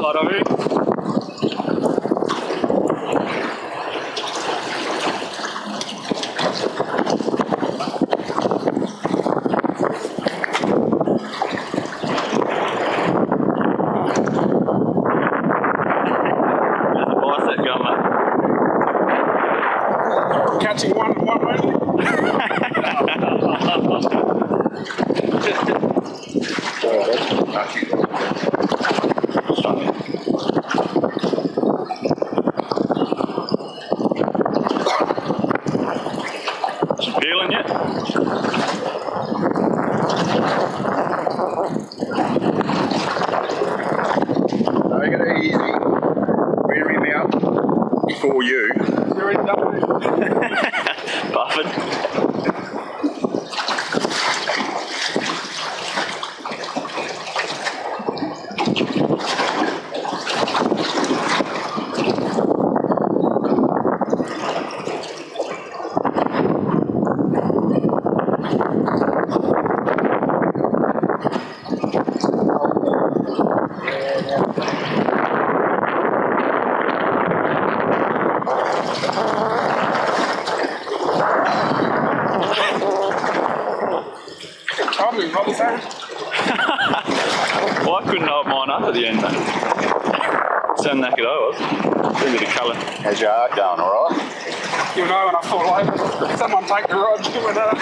slide over here. Catching one only. Feeling yet? Take it easy. Rear him out before you. You're in double. Buffett. Well, I couldn't hold mine up at the end, mate. So knackered I was. A bit of colour. How's your heart going, alright? You'll know when I fall over. Someone take the rod. Give it up.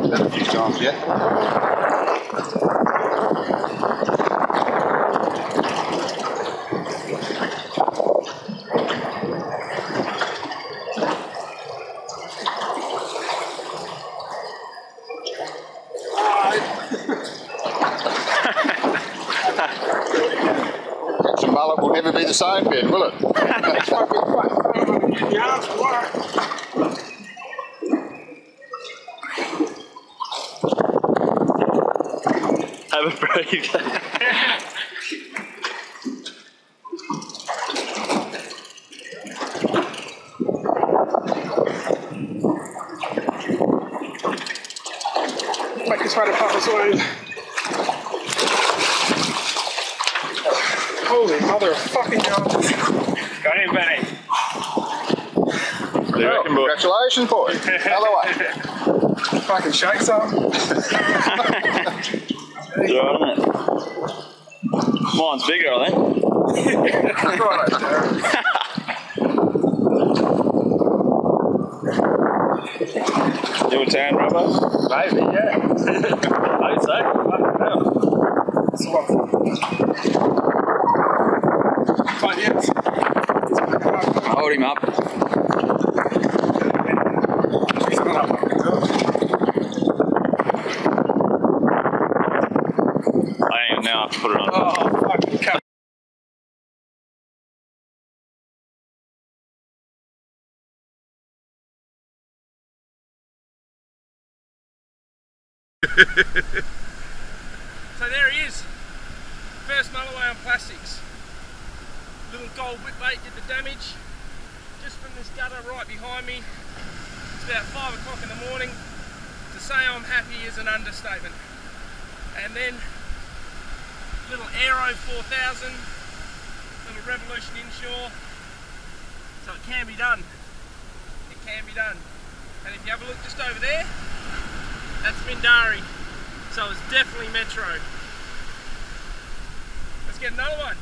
Done a few times yet. Some mullet will never be the same, Ben, will it? Have a breathe. Make us try to pop us away. Holy mother of fucking God. Got him, Benny. Well, congratulations, boy. Another one. Fucking shakes up. Good on it. Mine's bigger, I think. Right, Jared. Your turn, Robbo? Maybe, yeah. I'd say. That's what. But yes. Hold him up. He's not up. I am now. I have to put it on. Oh, fucking cut. So there he is. First mulloway on plastics. Little gold whipbait did the damage. Just from this gutter right behind me. It's about 5 o'clock in the morning. To say I'm happy is an understatement. And then little Aero 4000, little Revolution inshore. So it can be done. It can be done. And if you have a look just over there, that's Mindari. So it's definitely Metro. Let's get another one.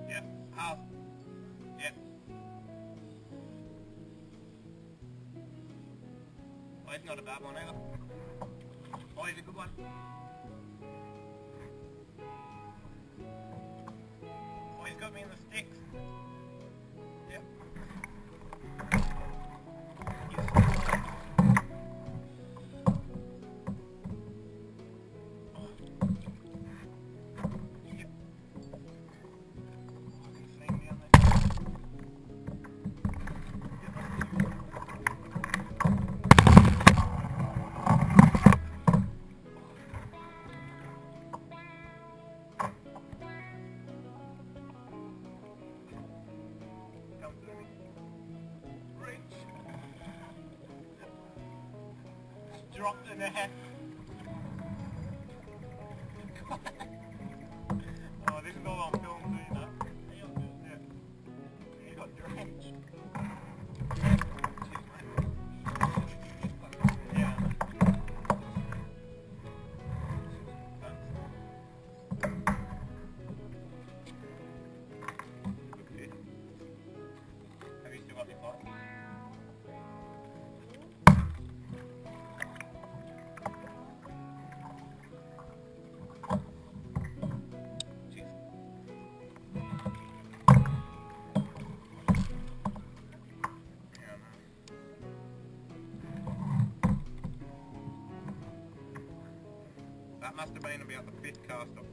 Yep. Half. Yep. Oh, he's not a bad one either. Oh, he's a good one. Oh, he's got me in the sticks. Yep. dropped the net. Oh, this is all on film too, you know. Yeah. You got drenched. Yeah. Good fish. Have you still got your bottle? That must have been about the 5th cast I've